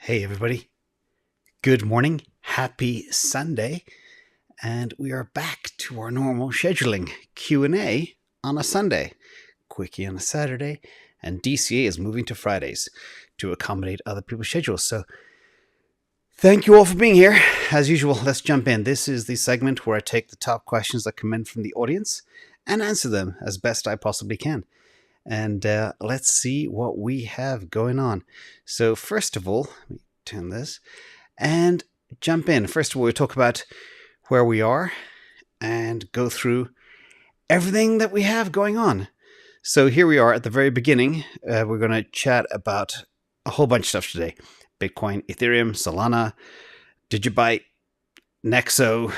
Hey everybody, good morning, happy Sunday, and we are back to our normal scheduling, Q&A on a Sunday, Quickie on a Saturday, and DCA is moving to Fridays to accommodate other people's schedules. So thank you all for being here. As usual, let's jump in. This is the segment where I take the top questions that come in from the audience and answer them as best I possibly can. And let's see what we have going on. So first of all, let me turn this and jump in. First of all, we'll talk about where we are and go through everything that we have going on. So here we are at the very beginning. We're going to chat about a whole bunch of stuff today. Bitcoin, Ethereum, Solana, Digibyte, Nexo,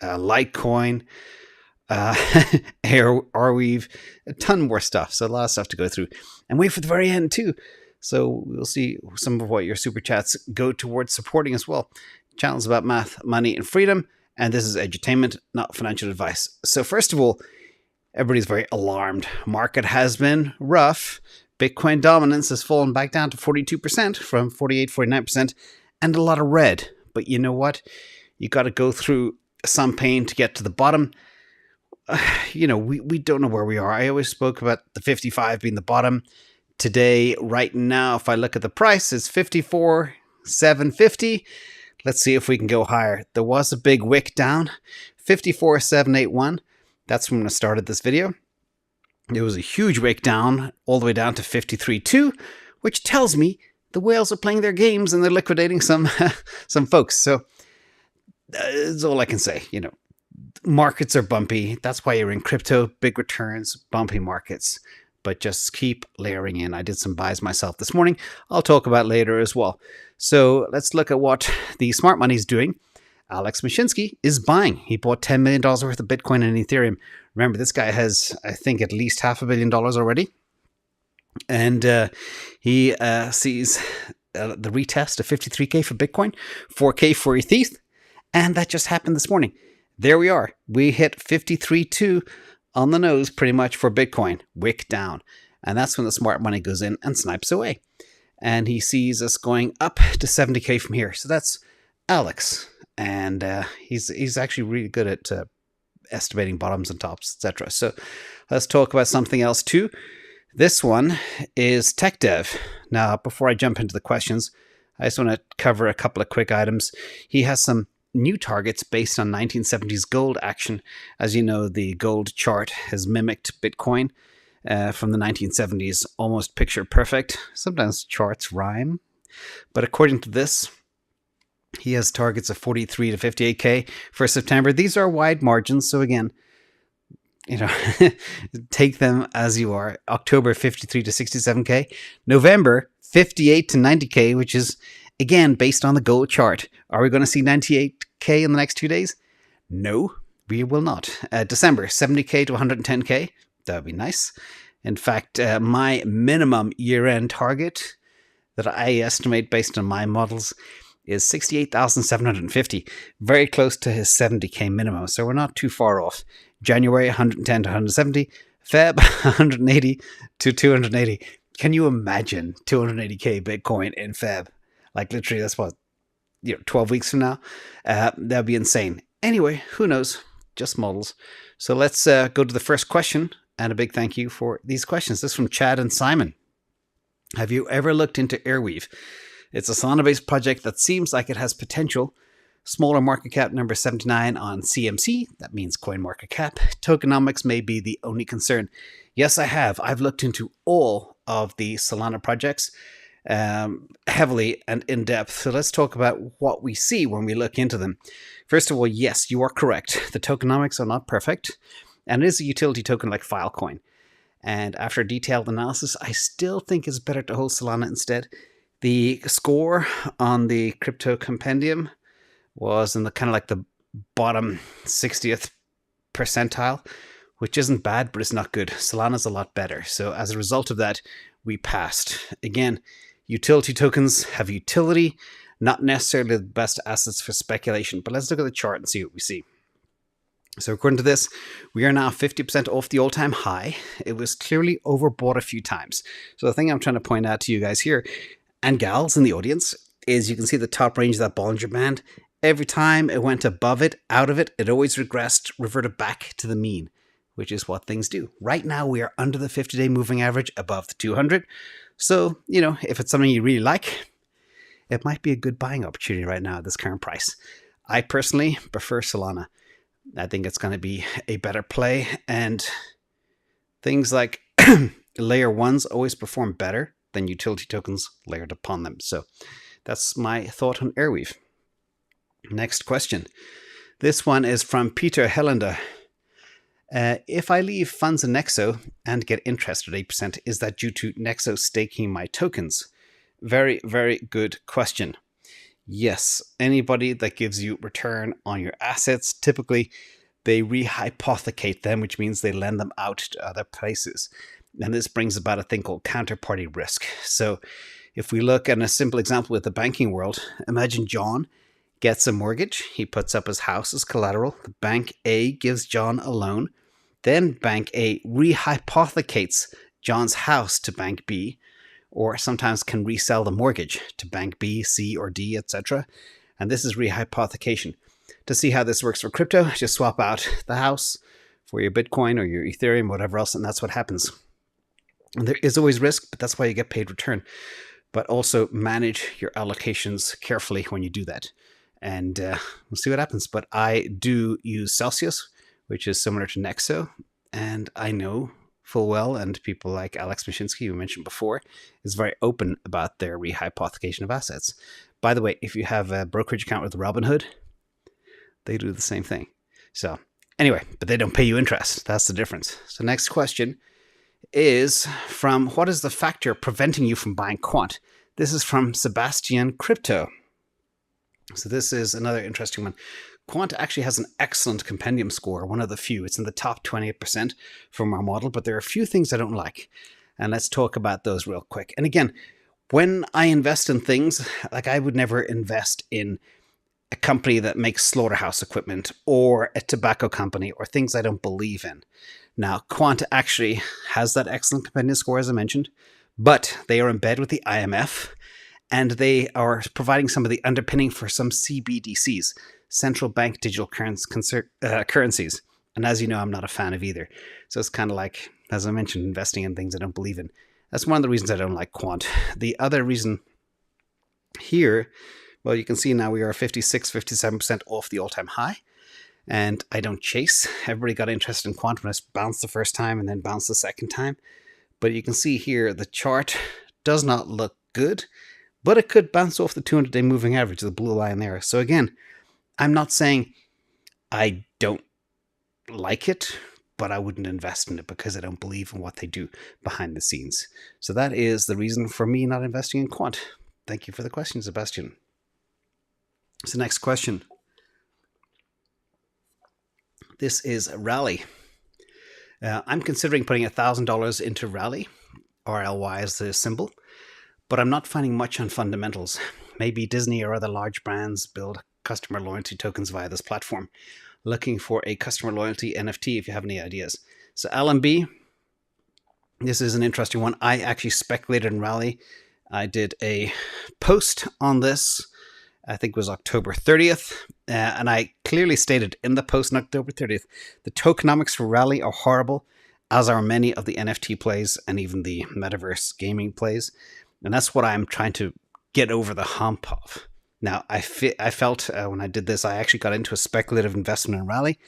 Litecoin, Arweave, a ton more stuff. So a lot of stuff to go through and wait for the very end too. So we'll see some of what your super chats go towards supporting as well. Channels about math, money, and freedom. And this is edutainment, not financial advice. So first of all, everybody's very alarmed. Market has been rough. Bitcoin dominance has fallen back down to 42% from 48, 49%, and a lot of red. But you know what? You got to go through some pain to get to the bottom. We don't know where we are. I always spoke about the 55 being the bottom. Today, right now, if I look at the price, it's 54,750. Let's see if we can go higher. There was a big wick down, 54,781. That's when I started this video. There was a huge wick down, all the way down to 53.2, which tells me the whales are playing their games and they're liquidating some folks. So that's all I can say. Markets are bumpy. That's why you're in crypto. Big returns, bumpy markets. But just keep layering in. I did some buys myself this morning. I'll talk about later as well. So let's look at what the smart money is doing. Alex Mashinsky is buying. He bought $10 million worth of Bitcoin and Ethereum. Remember, this guy has, I think, at least $500 million already. And he sees the retest of 53K for Bitcoin, 4K for ETH. And that just happened this morning. There we are. We hit 53.2 on the nose pretty much for Bitcoin. Wick down. And that's when the smart money goes in and snipes away. And he sees us going up to 70K from here. So that's Alex. And he's actually really good at estimating bottoms and tops, etc. So let's talk about something else too. This one is TechDev. Now, before I jump into the questions, I just want to cover a couple of quick items. He has some new targets based on 1970s gold action. As you know, the gold chart has mimicked Bitcoin from the 1970s, almost picture perfect. Sometimes charts rhyme. But according to this, he has targets of 43 to 58K for September. These are wide margins. So again, take them as you are. October, 53 to 67K. November, 58 to 90K, which is, again, based on the gold chart. Are we going to see 98K in the next 2 days? No, we will not. December, 70K to 110K. That would be nice. In fact, my minimum year-end target that I estimate based on my models is 68,750. Very close to his 70K minimum. So we're not too far off. January, 110 to 170. Feb, 180 to 280. Can you imagine 280K Bitcoin in Feb? Like literally, that's what, 12 weeks from now. That'd be insane. Anyway, who knows? Just models. So let's go to the first question. And a big thank you for these questions. This is from Chad and Simon. Have you ever looked into Arweave? It's a Solana-based project that seems like it has potential. Smaller market cap, number 79 on CMC. That means coin market cap. Tokenomics may be the only concern. Yes, I have. I've looked into all of the Solana projects heavily and in depth. So let's talk about what we see when we look into them. First of all, yes, you are correct. The tokenomics are not perfect, and it is a utility token like Filecoin. And after a detailed analysis, I still think it's better to hold Solana instead. The score on the crypto compendium was in the kind of like the bottom 60th percentile, which isn't bad, but it's not good. Solana's a lot better. So as a result of that, we passed. Again, utility tokens have utility, not necessarily the best assets for speculation. But let's look at the chart and see what we see. So according to this, we are now 50% off the all-time high. It was clearly overbought a few times. So the thing I'm trying to point out to you guys here, and gals in the audience, is you can see the top range of that Bollinger Band. Every time it went above it, out of it, it always regressed, reverted back to the mean, which is what things do. Right now, we are under the 50-day moving average, above the 200. So, if it's something you really like, it might be a good buying opportunity right now at this current price. I personally prefer Solana. I think it's going to be a better play, and things like layer ones always perform better than utility tokens layered upon them. So that's my thought on Arweave. Next question. This one is from Peter Helander. If I leave funds in Nexo and get interest at 8%, is that due to Nexo staking my tokens? Very, very good question. Yes, anybody that gives you return on your assets, typically they rehypothecate them, which means they lend them out to other places. And this brings about a thing called counterparty risk. So if we look at a simple example with the banking world, imagine John gets a mortgage. He puts up his house as collateral. The Bank A gives John a loan. Then Bank A rehypothecates John's house to Bank B, or sometimes can resell the mortgage to Bank B, C, or D, etc. And this is rehypothecation. To see how this works for crypto, just swap out the house for your Bitcoin or your Ethereum, whatever else, and that's what happens. And there is always risk, but that's why you get paid return. But also manage your allocations carefully when you do that. And we'll see what happens. But I do use Celsius, which is similar to Nexo. And I know full well, and people like Alex Mashinsky, who mentioned before, is very open about their rehypothecation of assets. By the way, if you have a brokerage account with Robinhood, they do the same thing. So anyway, but they don't pay you interest. That's the difference. So next question is from, what is the factor preventing you from buying Quant? This is from Sebastian Crypto. So this is another interesting one. Quant actually has an excellent compendium score, one of the few. It's in the top 28% from our model, but there are a few things I don't like. And let's talk about those real quick. And again, when I invest in things, like I would never invest in a company that makes slaughterhouse equipment or a tobacco company or things I don't believe in. Now, Quant actually has that excellent compendium score, as I mentioned, but they are in bed with the IMF, and they are providing some of the underpinning for some CBDCs, central bank digital currencies. And as you know, I'm not a fan of either. So it's kind of like, as I mentioned, investing in things I don't believe in. That's one of the reasons I don't like Quant. The other reason here, well, you can see now we are 56, 57% off the all-time high. And I don't chase. Everybody got interested in Quant when it bounced the first time and then bounced the second time. But you can see here, the chart does not look good, but it could bounce off the 200-day moving average, the blue line there. So again, I'm not saying I don't like it, but I wouldn't invest in it because I don't believe in what they do behind the scenes. So that is the reason for me not investing in Quant. Thank you for the question, Sebastian. So next question. This is Rally. I'm considering putting $1,000 into Rally, RLY is the symbol, but I'm not finding much on fundamentals. Maybe Disney or other large brands build customer loyalty tokens via this platform. Looking for a customer loyalty NFT if you have any ideas. So LMB, this is an interesting one. I actually speculated in Rally. I did a post on this, I think it was October 30th. And I clearly stated in the post on October 30th, the tokenomics for Rally are horrible, as are many of the NFT plays and even the metaverse gaming plays. And that's what I'm trying to get over the hump of. Now, I felt when I did this, I actually got into a speculative investment in Rally.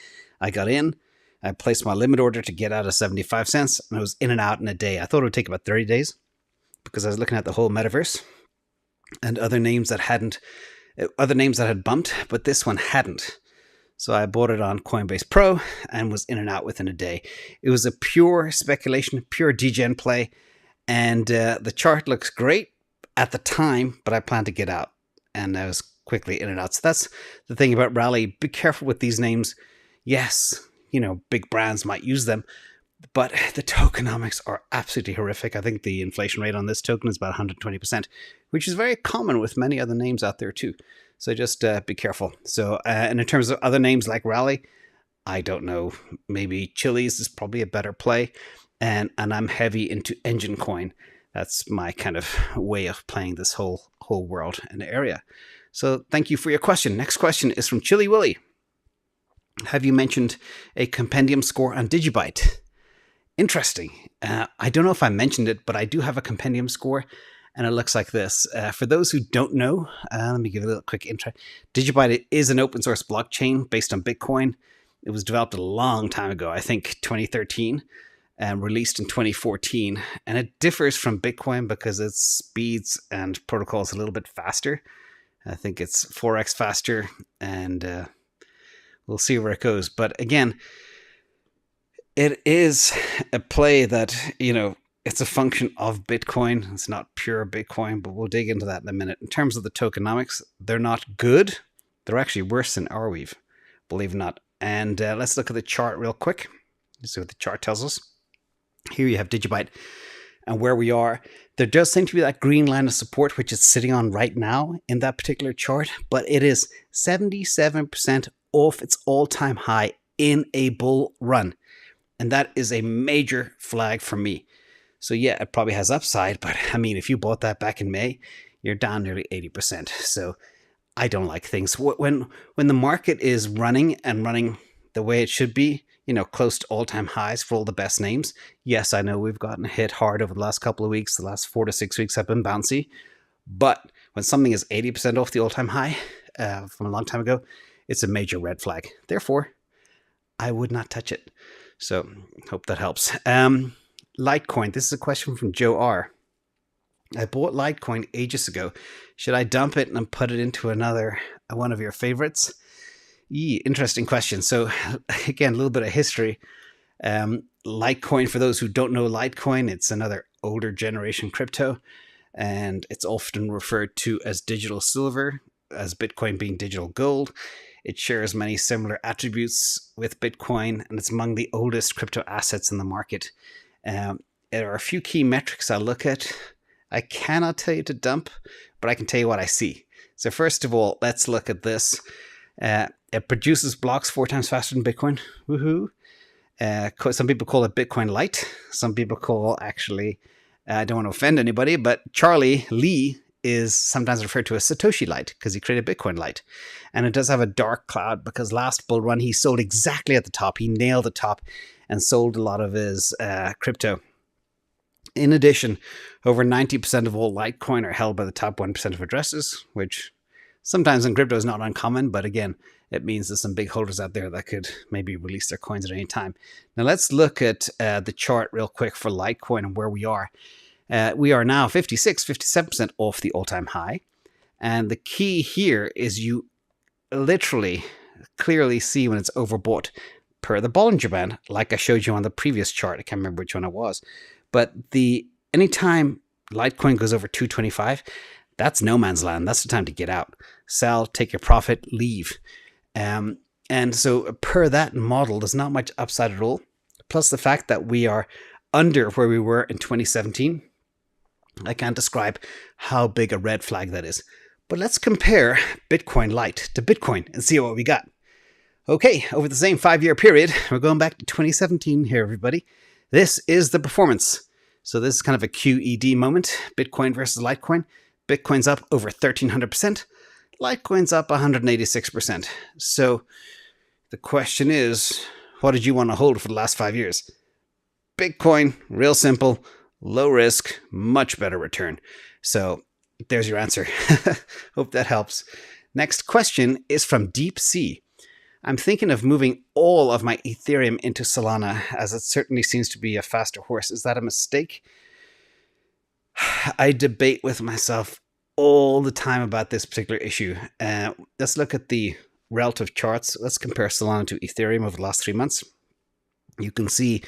I got in, I placed my limit order to get out of 75 cents, and I was in and out in a day. I thought it would take about 30 days because I was looking at the whole metaverse and other names that had bumped, but this one hadn't. So I bought it on Coinbase Pro and was in and out within a day. It was a pure speculation, pure degen play, and the chart looks great at the time, but I plan to get out. And I was quickly in and out. So that's the thing about Rally. Be careful with these names. Yes, big brands might use them, but the tokenomics are absolutely horrific. I think the inflation rate on this token is about 120%, which is very common with many other names out there too. So just be careful. So, and in terms of other names like Rally, I don't know. Maybe Chili's is probably a better play. And I'm heavy into Engine Coin. That's my kind of way of playing this whole world and area. So thank you for your question. Next question is from Chili Willy. Have you mentioned a compendium score on Digibyte? Interesting. I don't know if I mentioned it, but I do have a compendium score, and it looks like this. For those who don't know, let me give a little quick intro. Digibyte is an open source blockchain based on Bitcoin. It was developed a long time ago, I think 2013, and released in 2014. And it differs from Bitcoin because its speeds and protocols a little bit faster. I think it's 4x faster, and we'll see where it goes. But again, it is a play that, it's a function of Bitcoin. It's not pure Bitcoin, but we'll dig into that in a minute. In terms of the tokenomics, they're not good. They're actually worse than Arweave, believe it or not. And let's look at the chart real quick. Let's see what the chart tells us. Here you have Digibyte and where we are. There does seem to be that green line of support, which it's sitting on right now in that particular chart, but it is 77% off its all-time high in a bull run. And that is a major flag for me. So yeah, it probably has upside, but I mean, if you bought that back in May, you're down nearly 80%. So I don't like things. When the market is running the way it should be, close to all-time highs for all the best names. Yes, I know we've gotten hit hard over the last couple of weeks. The last 4 to 6 weeks have been bouncy. But when something is 80% off the all-time high from a long time ago, it's a major red flag. Therefore, I would not touch it. So hope that helps. Litecoin. This is a question from Joe R. I bought Litecoin ages ago. Should I dump it and put it into another one of your favorites? Interesting question. So again, a little bit of history. Litecoin, for those who don't know Litecoin, it's another older generation crypto, and it's often referred to as digital silver, as Bitcoin being digital gold. It shares many similar attributes with Bitcoin, and it's among the oldest crypto assets in the market. There are a few key metrics I look at. I cannot tell you to dump, but I can tell you what I see. So first of all, let's look at this. It produces blocks 4 times faster than Bitcoin. Woohoo! Some people call it Bitcoin Lite. Some people call, actually, I don't want to offend anybody, but Charlie Lee is sometimes referred to as Satoshi Lite because he created Bitcoin Lite. And it does have a dark cloud because last bull run he sold exactly at the top. He nailed the top and sold a lot of his crypto. In addition, over 90% of all Litecoin are held by the top 1% of addresses, which sometimes in crypto is not uncommon, but again, it means there's some big holders out there that could maybe release their coins at any time. Now let's look at the chart real quick for Litecoin and where we are. We are now 57% off the all-time high. And the key here is you literally clearly see when it's overbought per the Bollinger Band, like I showed you on the previous chart. I can't remember which one it was. But anytime Litecoin goes over 225, that's no man's land. That's the time to get out. Sell, take your profit, leave. And so per that model, there's not much upside at all. Plus the fact that we are under where we were in 2017. I can't describe how big a red flag that is. But let's compare Bitcoin Lite to Bitcoin and see what we got. Okay, over the same 5-year period, we're going back to 2017 here, everybody. This is the performance. So this is kind of a QED moment. Bitcoin versus Litecoin. Bitcoin's up over 1,300%. Litecoin's up 186%. So the question is, what did you want to hold for the last 5 years? Bitcoin, real simple, low risk, much better return. So there's your answer. Hope that helps. Next question is from Deep Sea. I'm thinking of moving all of my Ethereum into Solana, as it certainly seems to be a faster horse. Is that a mistake? I debate with myself all the time about this particular issue. Let's look at the relative charts. Let's compare Solana to Ethereum over the last 3 months. You can see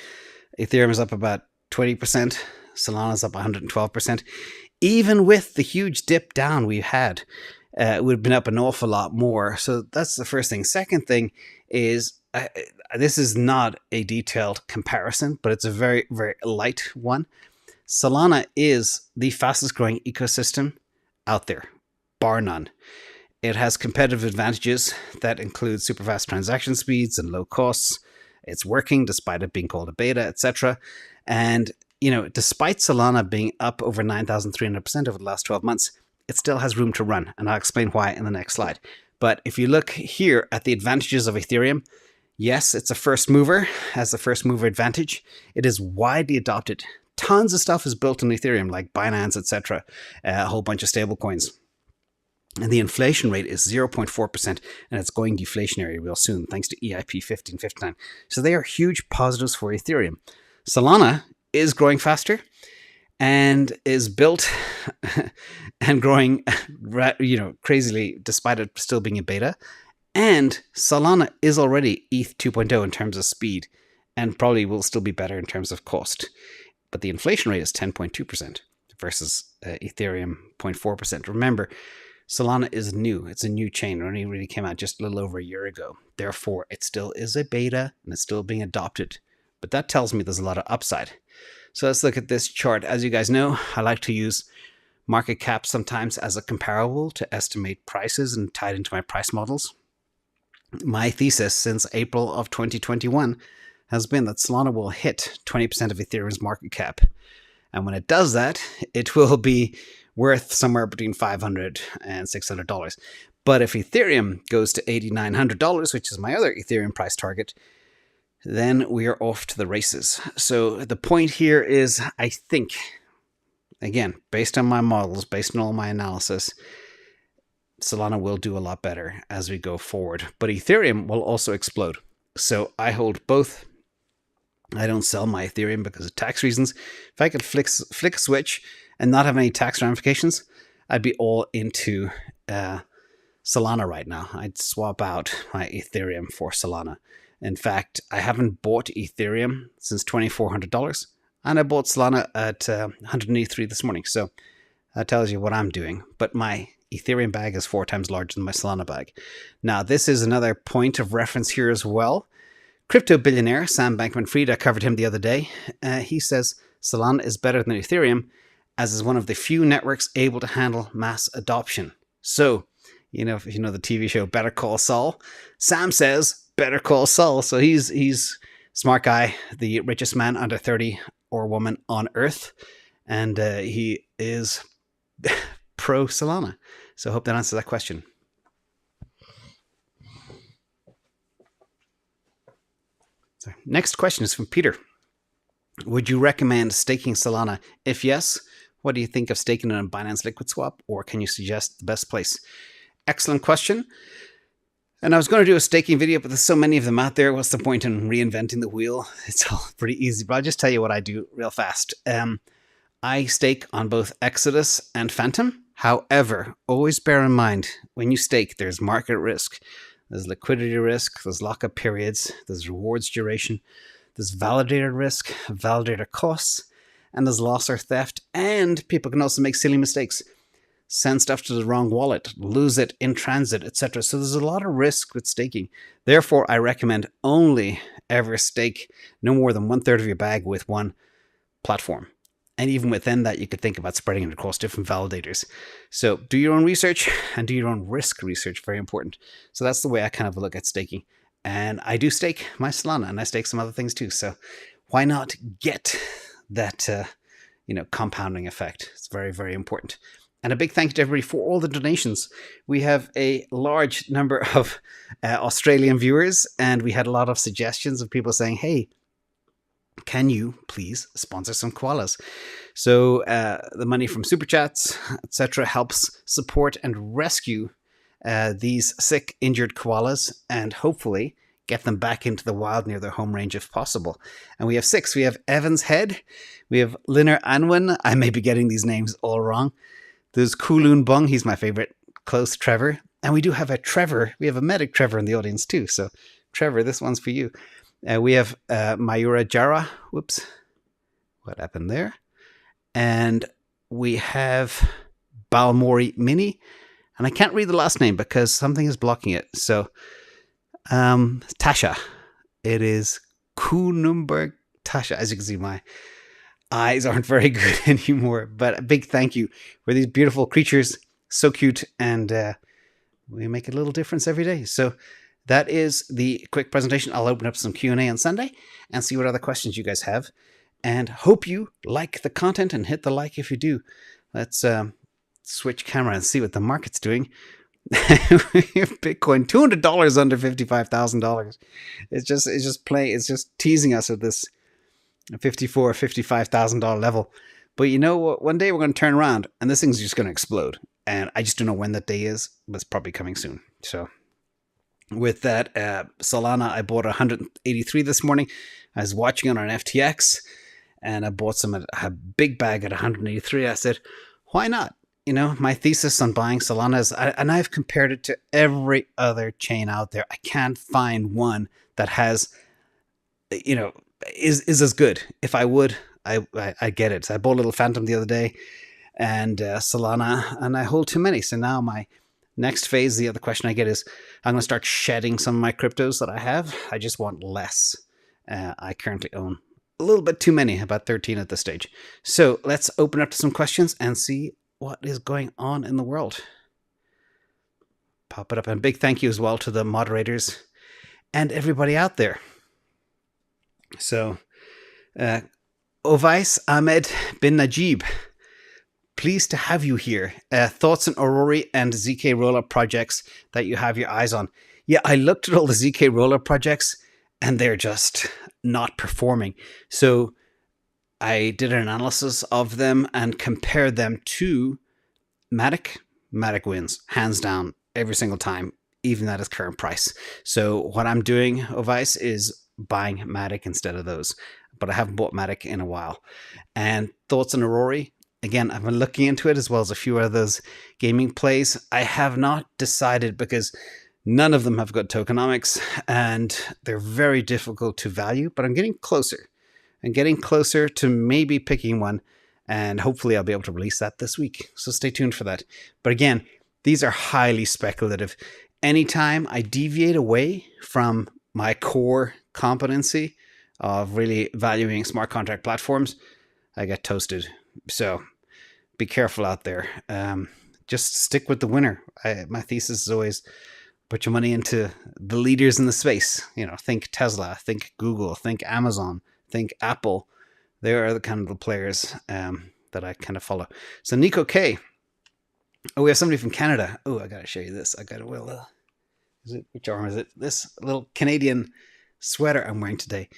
Ethereum is up about 20%. Solana is up 112%. Even with the huge dip down we had, it would have been up an awful lot more. So that's the first thing. Second thing is, this is not a detailed comparison, but it's a very, very light one. Solana is the fastest growing ecosystem out there, bar none. It has competitive advantages that include super fast transaction speeds and low costs. It's working despite it being called a beta, etc. And despite Solana being up over 9,300% over the last 12 months, it still has room to run, and I'll explain why in the next slide. But if you look here at the advantages of Ethereum, yes, it's a first mover, has the first mover advantage. It is widely adopted. Tons of stuff is built on Ethereum, like Binance, etc., a whole bunch of stable coins. And the inflation rate is 0.4%, and it's going deflationary real soon, thanks to EIP 1559. So they are huge positives for Ethereum. Solana is growing faster and is built and growing, crazily, despite it still being a beta. And Solana is already ETH 2.0 in terms of speed, and probably will still be better in terms of cost. But the inflation rate is 10.2% versus Ethereum 0.4%. Remember, Solana is new. It's a new chain. It only really came out just a little over a year ago. Therefore, it still is a beta and it's still being adopted. But that tells me there's a lot of upside. So let's look at this chart. As you guys know, I like to use market cap sometimes as a comparable to estimate prices and tie it into my price models. My thesis since April of 2021 has been that Solana will hit 20% of Ethereum's market cap. And when it does that, it will be worth somewhere between $500 and $600. But if Ethereum goes to $8,900, which is my other Ethereum price target, then we are off to the races. So the point here is, I think, again, based on my models, based on all my analysis, Solana will do a lot better as we go forward. But Ethereum will also explode. So I hold both. I don't sell my Ethereum because of tax reasons. If I could flick a switch and not have any tax ramifications, I'd be all into Solana right now. I'd swap out my Ethereum for Solana. In fact, I haven't bought Ethereum since $2,400, and I bought Solana at 183 this morning. So that tells you what I'm doing. But my Ethereum bag is 4 times larger than my Solana bag. Now, this is another point of reference here as well. Crypto billionaire Sam Bankman-Fried, I covered him the other day. He says Solana is better than Ethereum, as is one of the few networks able to handle mass adoption. So, if you know the TV show Better Call Saul, Sam says Better Call Saul. So he's smart guy, the richest man under 30 or woman on earth, and he is pro Solana. So I hope that answers that question. So next question is from Peter. Would you recommend staking Solana? If yes, what do you think of staking it on Binance Liquid Swap, or can you suggest the best place? Excellent question. And I was going to do a staking video, but there's so many of them out there. What's the point in reinventing the wheel? It's all pretty easy, but I'll just tell you what I do real fast. I stake on both Exodus and Phantom. However, always bear in mind, when you stake, there's market risk. There's liquidity risk, there's lockup periods, there's rewards duration, there's validator risk, validator costs, and there's loss or theft. And people can also make silly mistakes. Send stuff to the wrong wallet, lose it in transit, etc. So there's a lot of risk with staking. Therefore, I recommend only ever stake no more than 1/3 of your bag with one platform. And even within that, you could think about spreading it across different validators. So do your own research and do your own risk research. Very important. So that's the way I kind of look at staking. And I do stake my Solana, and I stake some other things too. So why not get that, compounding effect? It's very, very important. And a big thank you to everybody for all the donations. We have a large number of Australian viewers, and we had a lot of suggestions of people saying, hey, can you please sponsor some koalas? So the money from super chats, etc., helps support and rescue these sick, injured koalas, and hopefully get them back into the wild near their home range if possible. And we have 6. We have Evans Head, we have Linner Anwin. I may be getting these names all wrong. There's Kulun Bung. He's my favorite. Close Trevor. And we do have a Trevor. We have a medic Trevor in the audience too. So Trevor, this one's for you. We have Mayura Jara. Whoops. What happened there? And we have Balmori Mini. And I can't read the last name because something is blocking it. So Tasha. It is Kunumberg Tasha. As you can see, my eyes aren't very good anymore. But a big thank you for these beautiful creatures. So cute. And we make a little difference every day. So that is the quick presentation. I'll open up some Q&A on Sunday and see what other questions you guys have. and hope you like the content and hit the like if you do. Let's switch camera and see what the market's doing. Bitcoin $200 under $55,000. It's just teasing us at this $55,000 level. But you know what? One day we're going to turn around and this thing's just going to explode. And I just don't know when that day is, but it's probably coming soon. So with that, Solana, I bought 183 this morning. I was watching it on FTX and I bought some at a big bag at 183. I said, why not? You know, my thesis on buying Solana is, and I've compared it to every other chain out there. I can't find one that has, you know, is as good. If I would, I get it. So I bought a little Phantom the other day and Solana, and I hold too many. So now my next phase, the other question I get is, I'm going to start shedding some of my cryptos that I have. I just want less. I currently own a little bit too many, about 13 at this stage. So let's open up to some questions and see what is going on in the world. Pop it up. And big thank you as well to the moderators and everybody out there. So, Ovais Ahmed bin Najib, pleased to have you here. Thoughts on Aurora and ZK Rollup projects that you have your eyes on? Yeah, I looked at all the ZK Rollup projects and they're just not performing. So I did an analysis of them and compared them to Matic. Matic wins, hands down, every single time, even at its current price. So what I'm doing, Ovais, is buying Matic instead of those. But I haven't bought Matic in a while. And thoughts on Aurora? Again, I've been looking into it as well as a few others gaming plays. I have not decided because none of them have got tokenomics and they're very difficult to value, but I'm getting closer. I'm getting closer to maybe picking one, and hopefully I'll be able to release that this week. So stay tuned for that. But again, these are highly speculative. Anytime I deviate away from my core competency of really valuing smart contract platforms, I get toasted. So be careful out there. Just stick with the winner. My thesis is always put your money into the leaders in the space. You know, think Tesla, think Google, think Amazon, think Apple. They are the kind of the players that I kind of follow. So Nico K. Oh, we have somebody from Canada. Oh, I got to show you this. I got to which arm is it? This little Canadian sweater I'm wearing today.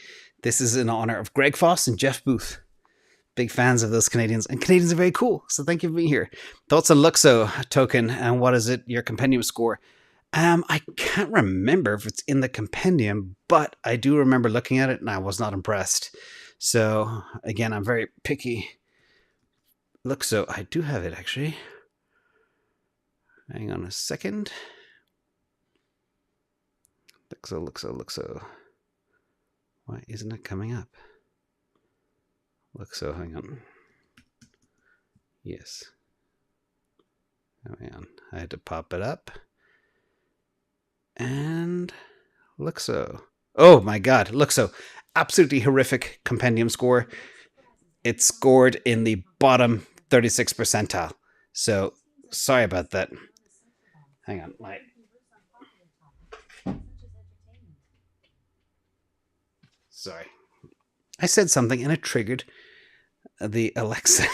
This is in honor of Greg Foss and Jeff Booth. Big fans of those Canadians. And Canadians are very cool. So thank you for being here. Thoughts on Luxo token and what is it? Your compendium score. I can't remember if it's in the compendium, but I do remember looking at it and I was not impressed. So again, I'm very picky. Luxo, I do have it actually. Hang on a second. Luxo. Why isn't it coming up? Luxo, hang on. Yes. Hang on. I had to pop it up. And Luxo. Oh my god, Luxo. Absolutely horrific compendium score. It scored in the bottom 36th percentile. So, sorry about that. Hang on. Sorry. I said something and it triggered the Alexa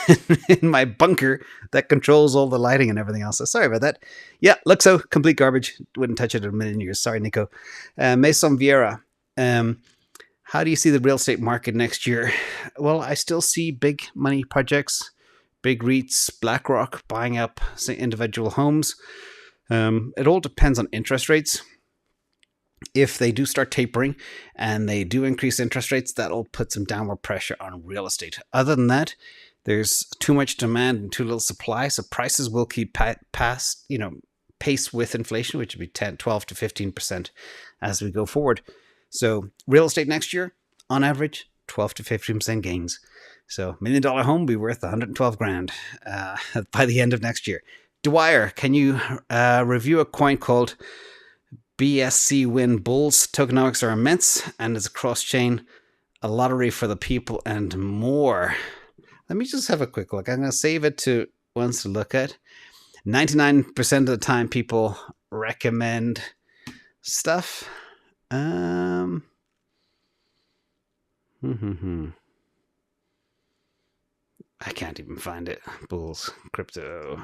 in my bunker that controls all the lighting and everything else. So sorry about that. Yeah, Luxo, complete garbage. Wouldn't touch it in a million years. Sorry, Nico. Mason Vieira. How do you see the real estate market next year? Well, I still see big money projects, big REITs, BlackRock buying up say, individual homes. It all depends on interest rates. If they do start tapering and they do increase interest rates, that'll put some downward pressure on real estate. Other than that, there's too much demand and too little supply, so prices will keep pace with inflation, which would be 12 to 15% as we go forward. So real estate next year, on average, 12 to 15% gains. So $1 million home will be worth 112 grand by the end of next year. Dwyer, can you review a coin called BSC Win Bulls? Tokenomics are immense and it's a cross-chain, a lottery for the people and more. Let me just have a quick look. I'm going to save it to ones to look at. 99% of the time people recommend stuff. I can't even find it. Bulls, crypto.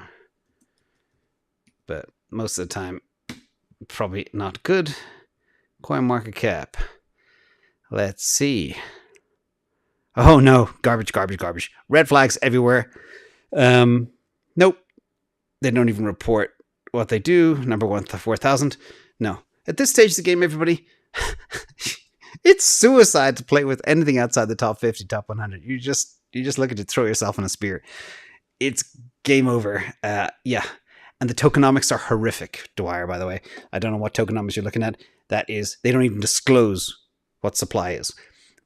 But most of the time, probably not good. Coin market cap. Let's see. Oh no, garbage. Red flags everywhere. Nope. They don't even report what they do. Number 1 to 4,000. No. At this stage of the game, everybody, it's suicide to play with anything outside the top 50, top 100. You just looking to throw yourself in a spear. It's game over. Yeah. And the tokenomics are horrific, Dwyer, by the way. I don't know what tokenomics you're looking at. That is, they don't even disclose what supply is.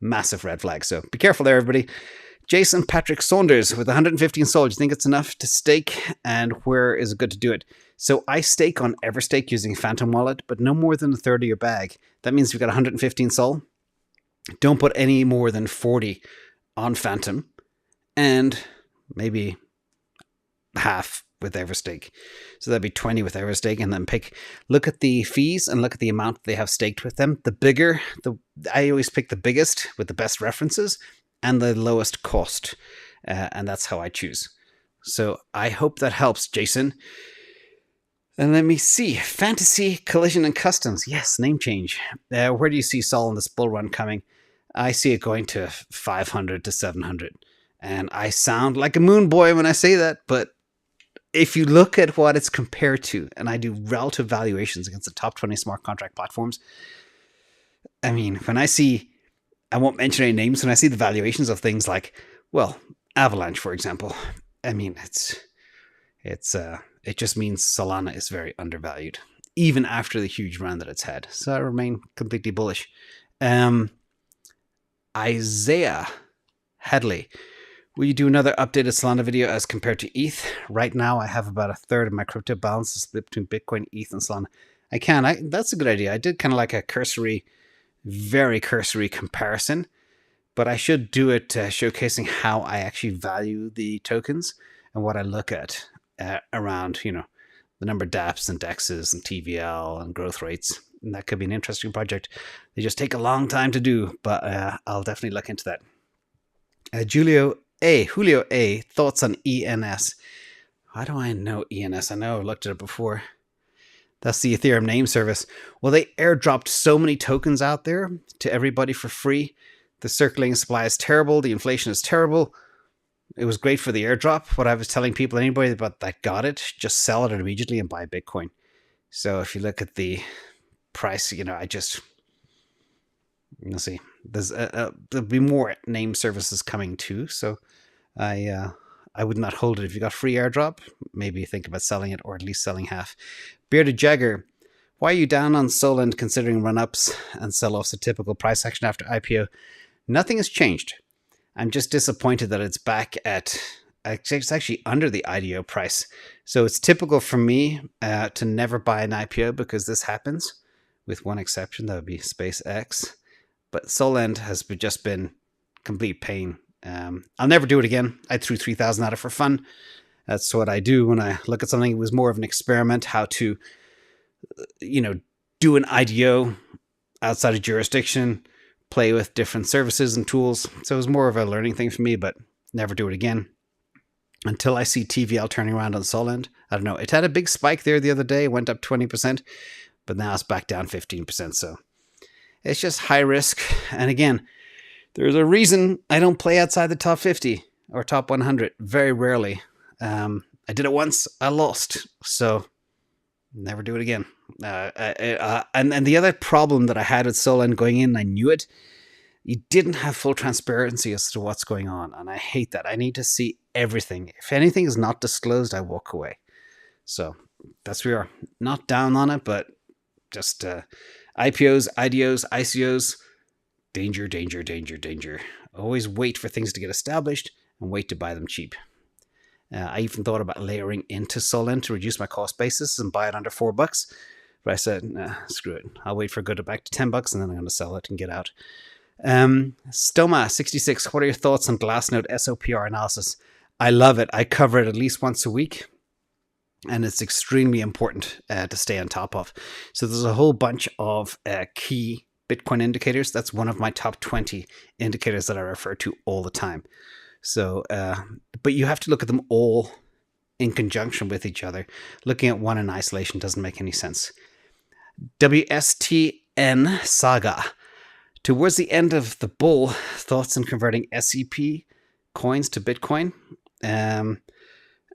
Massive red flag. So be careful there, everybody. Jason Patrick Saunders with 115 SOL. Do you think it's enough to stake? And where is it good to do it? So I stake on Everstake using Phantom Wallet, but no more than a third of your bag. That means you've got 115 SOL. Don't put any more than 40 on Phantom. And maybe half with Everstake. So that'd be 20 with Everstake, and then look at the fees and look at the amount they have staked with them. The bigger, I always pick the biggest with the best references and the lowest cost. And that's how I choose. So I hope that helps, Jason. And let me see. Fantasy, Collision, and Customs. Yes, name change. Where do you see Sol in this bull run coming? I see it going to 500 to 700. And I sound like a moon boy when I say that, but if you look at what it's compared to, and I do relative valuations against the top 20 smart contract platforms, I mean, when I see, I won't mention any names, when I see the valuations of things like, well, Avalanche, for example, I mean, it just means Solana is very undervalued, even after the huge run that it's had. So I remain completely bullish. Isaiah Hadley. Will you do another updated Solana video as compared to ETH? Right now, I have about a third of my crypto balance split between Bitcoin, ETH, and Solana. I can. That's a good idea. I did kind of like a very cursory comparison, but I should do it showcasing how I actually value the tokens and what I look at around, the number of dApps and DEXs and TVL and growth rates. And that could be an interesting project. They just take a long time to do, but I'll definitely look into that. Julio A, thoughts on ENS? How do I know ENS? I know I've looked at it before. That's the Ethereum name service. Well, they airdropped so many tokens out there to everybody for free. The circulating supply is terrible. The inflation is terrible. It was great for the airdrop. What I was telling people, anybody that got it, just sell it immediately and buy Bitcoin. So if you look at the price, we'll see. There'll be more name services coming too, so I would not hold it. If you got free airdrop, maybe think about selling it, or at least selling half. Bearded Jagger, why are you down on Solend considering run-ups and sell-offs a typical price action after IPO? Nothing has changed. I'm just disappointed that it's back at, it's actually under the IDO price. So it's typical for me to never buy an IPO because this happens, with one exception, that would be SpaceX. But Solend has just been complete pain. I'll never do it again. I threw 3,000 at it for fun. That's what I do when I look at something. It was more of an experiment, how to, do an IDO outside of jurisdiction, play with different services and tools. So it was more of a learning thing for me, but never do it again. Until I see TVL turning around on Solend. I don't know. It had a big spike there the other day, went up 20%, but now it's back down 15%. So it's just high risk. And again, there's a reason I don't play outside the top 50 or top 100. Very rarely. I did it once. I lost. So never do it again. And the other problem that I had with Solend going in, I knew it. You didn't have full transparency as to what's going on. And I hate that. I need to see everything. If anything is not disclosed, I walk away. So that's where we are. Not down on it, but just IPOs, IDOs, ICOs. Danger. Always wait for things to get established and wait to buy them cheap. I even thought about layering into Solend to reduce my cost basis and buy it under $4. But I said, nah, screw it. I'll wait for it to go back to $10 and then I'm going to sell it and get out. Stoma66, what are your thoughts on Glassnode SOPR analysis? I love it. I cover it at least once a week. And it's extremely important to stay on top of. So there's a whole bunch of key Bitcoin indicators. That's one of my top 20 indicators that I refer to all the time. So, but you have to look at them all in conjunction with each other. Looking at one in isolation doesn't make any sense. WSTN Saga. Towards the end of the bull, thoughts on converting SEP coins to Bitcoin, and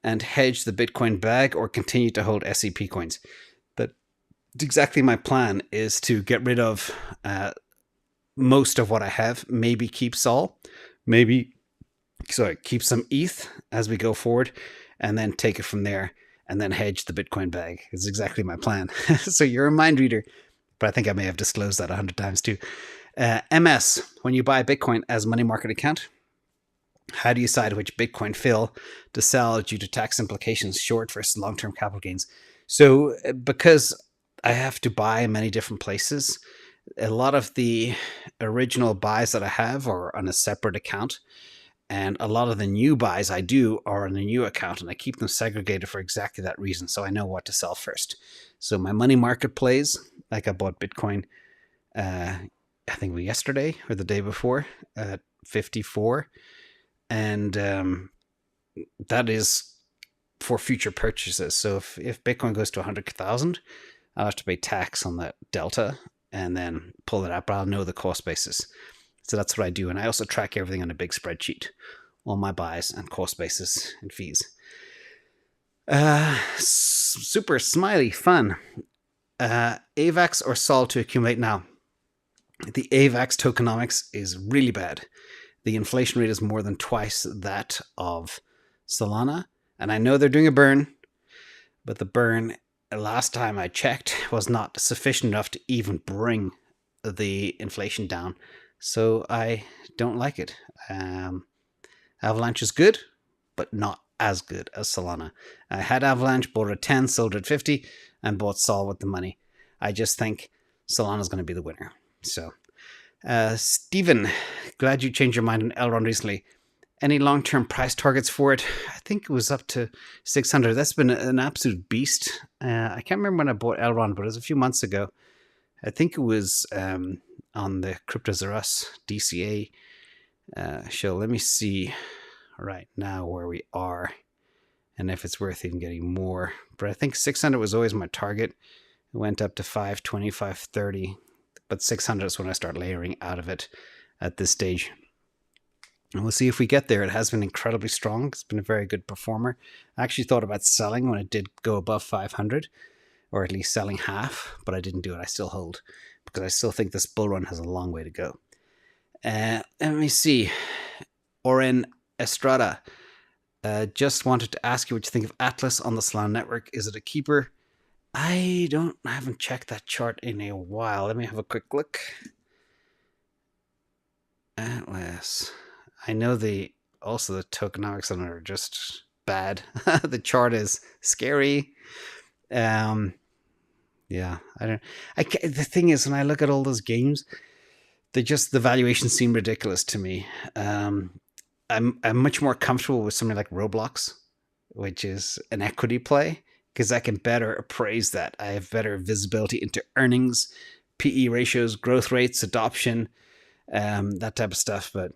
hedge the Bitcoin bag, or continue to hold SEP coins. That's exactly my plan, is to get rid of most of what I have. Maybe keep Sol, keep some ETH as we go forward, and then take it from there, and then hedge the Bitcoin bag. It's exactly my plan. So you're a mind reader, but I think I may have disclosed that 100 times too. MS, when you buy Bitcoin as a money market account, how do you decide which Bitcoin fill to sell due to tax implications, short versus long-term capital gains? So because I have to buy in many different places, a lot of the original buys that I have are on a separate account, and a lot of the new buys I do are on a new account, and I keep them segregated for exactly that reason, so I know what to sell first. So my money market plays, like I bought Bitcoin, I think yesterday or the day before, at 54, and that is for future purchases. So if Bitcoin goes to 100,000, I'll have to pay tax on that delta and then pull it up, but I'll know the cost basis. So that's what I do. And I also track everything on a big spreadsheet, all my buys and cost basis and fees. Super smiley fun. AVAX or SOL to accumulate now? The AVAX tokenomics is really bad. The inflation rate is more than twice that of Solana. And I know they're doing a burn, but the burn, last time I checked, was not sufficient enough to even bring the inflation down. So I don't like it. Avalanche is good, but not as good as Solana. I had Avalanche, bought it at 10, sold it at 50, and bought Sol with the money. I just think Solana is going to be the winner. So, Stephen, glad you changed your mind on Elrond recently. Any long-term price targets for it? I think it was up to 600. That's been an absolute beast. I can't remember when I bought Elrond, but it was a few months ago. I think it was on the Cryptos R Us DCA show. Let me see right now where we are and if it's worth even getting more. But I think 600 was always my target. It went up to 520, 530, but 600 is when I start layering out of it at this stage. And we'll see if we get there. It has been incredibly strong. It's been a very good performer. I actually thought about selling when it did go above 500, or at least selling half, but I didn't do it. I still hold because I still think this bull run has a long way to go. Let me see. Oren Estrada just wanted to ask you what you think of Atlas on the Solana network. Is it a keeper? I haven't checked that chart in a while. Let me have a quick look. Atlas. I know also the tokenomics on it are just bad. The chart is scary. Yeah, the thing is, when I look at all those games, the valuations seem ridiculous to me. I'm much more comfortable with something like Roblox, which is an equity play, because I can better appraise that. I have better visibility into earnings, PE ratios, growth rates, adoption, that type of stuff. But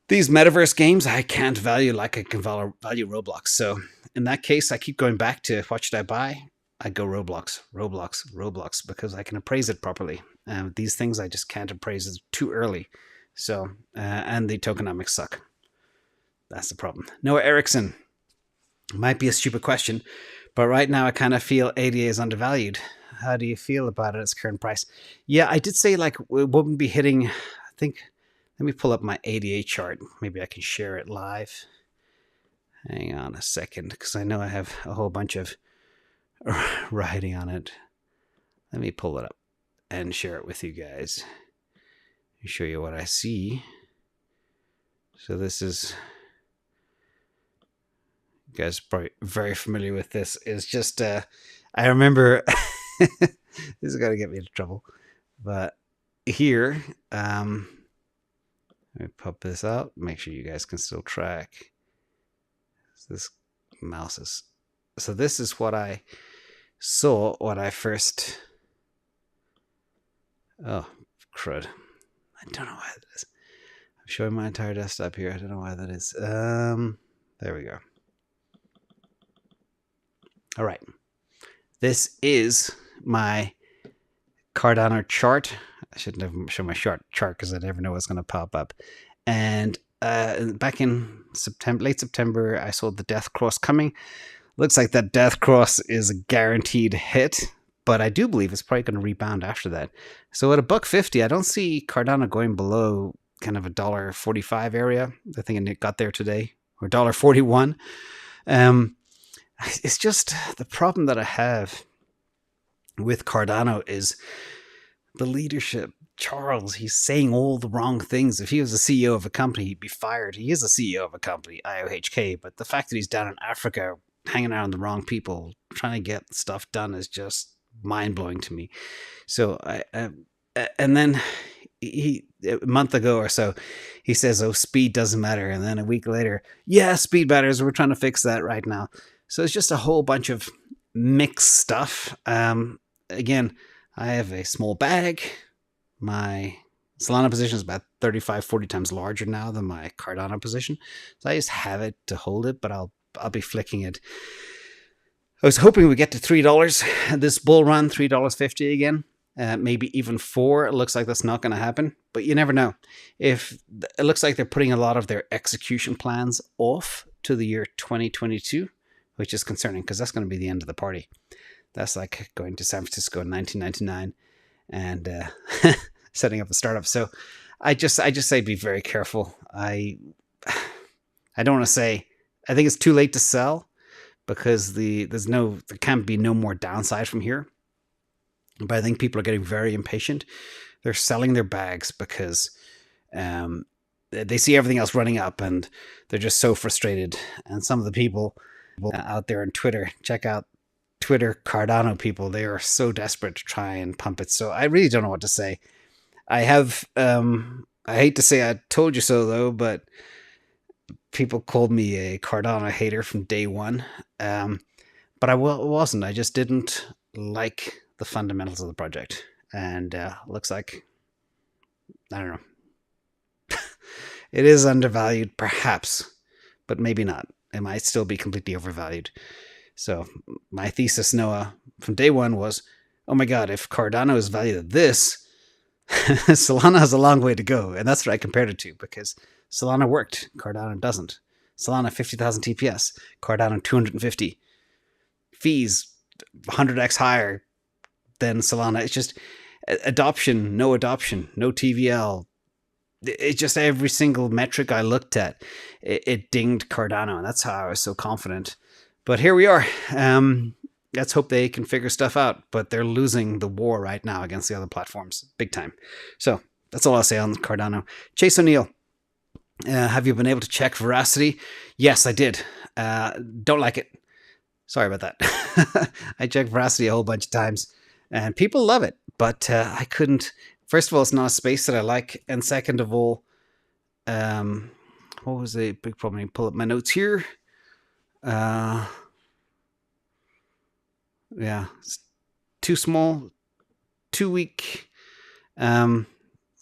these metaverse games, I can't value like I can value Roblox. So in that case, I keep going back to what should I buy? I go Roblox, because I can appraise it properly. These things I just can't appraise it too early. So, and the tokenomics suck. That's the problem. Noah Erickson. Might be a stupid question, but right now I kind of feel ADA is undervalued. How do you feel about it at its current price? Yeah, I did say like it wouldn't be hitting, I think, let me pull up my ADA chart. Maybe I can share it live. Hang on a second, because I know I have a whole bunch of writing on it. Let me pull it up and share it with you guys. Show you what I see. So this is, you guys are probably very familiar with this. It's just, I remember, this is going to get me into trouble. But here, let me pop this out, make sure you guys can still track. This mouse is, so this is what I saw when I first, oh, crud. I don't know why it is. showing my entire desktop here. I don't know why that is. There we go. All right. This is my Cardano chart. I shouldn't have shown my chart because I never know what's going to pop up. And back in September, late September, I saw the death cross coming. Looks like that death cross is a guaranteed hit, but I do believe it's probably going to rebound after that. So at $1.50, I don't see Cardano going below kind of a $1.45 area. I think it got there today, or $1.41. It's just the problem that I have with Cardano is the leadership. Charles, he's saying all the wrong things. If he was the CEO of a company, he'd be fired. He is the CEO of a company, IOHK, but the fact that he's down in Africa, hanging out with the wrong people, trying to get stuff done is just mind-blowing to me. So, and then a month ago or so, he says, oh, speed doesn't matter. And then a week later, yeah, speed matters. We're trying to fix that right now. So it's just a whole bunch of mixed stuff. Again, I have a small bag. My Solana position is about 35, 40 times larger now than my Cardano position. So I just have it to hold it, but I'll be flicking it. I was hoping we get to $3 this bull run, $3.50 again. Maybe even $4. It looks like that's not going to happen, but you never know. If it looks like they're putting a lot of their execution plans off to the year 2022, which is concerning because that's going to be the end of the party. That's like going to San Francisco in 1999 and setting up a startup. So I just say be very careful. I don't want to say I think it's too late to sell because there can't be no more downside from here. But I think people are getting very impatient. They're selling their bags because they see everything else running up and they're just so frustrated. And some of the people out there on Twitter, check out Twitter Cardano people. They are so desperate to try and pump it. So I really don't know what to say. I hate to say I told you so though, but people called me a Cardano hater from day one. But I wasn't. I just didn't like the fundamentals of the project. And looks like, I don't know. It is undervalued, perhaps, but maybe not. It might still be completely overvalued. So my thesis, Noah, from day one was, oh my God, if Cardano is valued at this, Solana has a long way to go. And that's what I compared it to because Solana worked. Cardano doesn't. Solana 50,000 TPS. Cardano 250. Fees 100x higher than Solana. It's just adoption, no TVL. It's just every single metric I looked at, it dinged Cardano. And that's how I was so confident. But here we are. Let's hope they can figure stuff out. But they're losing the war right now against the other platforms. Big time. So that's all I'll say on Cardano. Chase O'Neill. Have you been able to check Verasity? Yes, I did. Don't like it. Sorry about that. I checked Verasity a whole bunch of times. And people love it. But I couldn't. First of all, it's not a space that I like. And second of all, what was the big problem? Let me pull up my notes here. Yeah, it's too small, too weak. I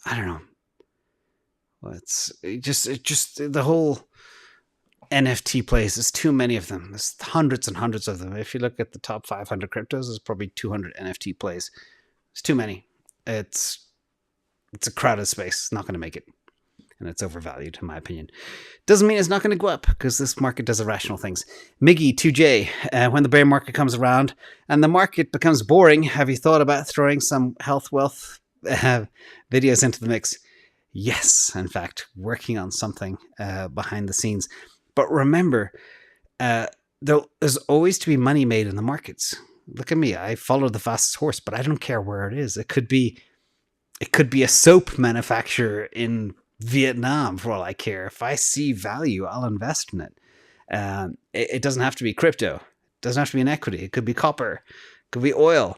don't know. Well, it's just the whole NFT plays. There's too many of them. There's hundreds and hundreds of them. If you look at the top 500 cryptos, there's probably 200 NFT plays. It's too many. It's a crowded space. It's not going to make it. And it's overvalued, in my opinion. Doesn't mean it's not going to go up, because this market does irrational things. Miggy 2J, when the bear market comes around and the market becomes boring, have you thought about throwing some health wealth videos into the mix? Yes, in fact, working on something behind the scenes. But remember, there's always to be money made in the markets. Look at me. I follow the fastest horse, but I don't care where it is. It could be a soap manufacturer in Vietnam, for all I care. If I see value, I'll invest in it. It doesn't have to be crypto. It doesn't have to be an equity. It could be copper. It could be oil.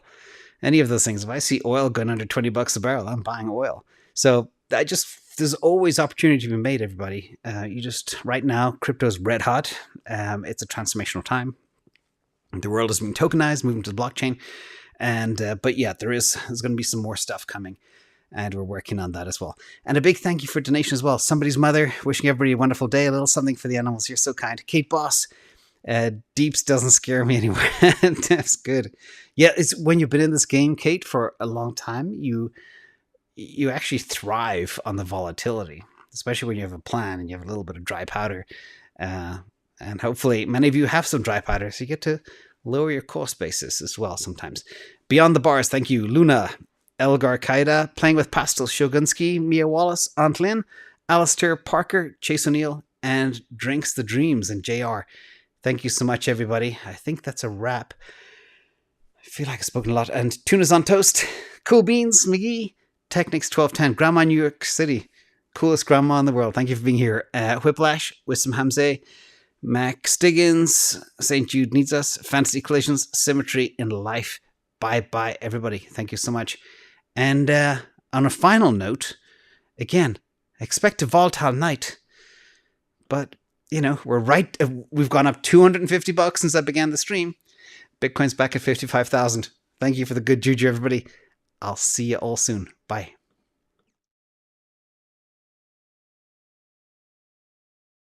Any of those things. If I see oil going under $20 a barrel, I'm buying oil. So there's always opportunity to be made, everybody. Right now, crypto's red hot. It's a transformational time. The world is being tokenized, moving to the blockchain. But yeah, there's going to be some more stuff coming. and we're working on that as well. And a big thank you for donation as well. Somebody's mother, wishing everybody a wonderful day, a little something for the animals. You're so kind. Kate Boss, Deeps doesn't scare me anymore. That's good. Yeah, it's when you've been in this game, Kate, for a long time, you actually thrive on the volatility, especially when you have a plan and you have a little bit of dry powder. And hopefully many of you have some dry powder, so you get to lower your cost basis as well sometimes. Beyond the Bars, thank you. Luna, Elgar Kaida, Playing with Pastel, Shogunsky, Mia Wallace, Aunt Lynn, Alistair Parker, Chase O'Neill, and Drinks the Dreams, and JR. Thank you so much, everybody. I think that's a wrap. I feel like I've spoken a lot. And Tunas on Toast, Cool Beans, McGee, Technics 1210, Grandma New York City, coolest grandma in the world. Thank you for being here. Whiplash, Wisdom Hamze, Mac Stiggins, St. Jude Needs Us, Fantasy Collisions, Symmetry in Life. Bye, everybody. Thank you so much. And on a final note, again, expect a volatile night. But, you know, we're right. We've gone up $250 since I began the stream. Bitcoin's back at 55,000. Thank you for the good juju, everybody. I'll see you all soon. Bye.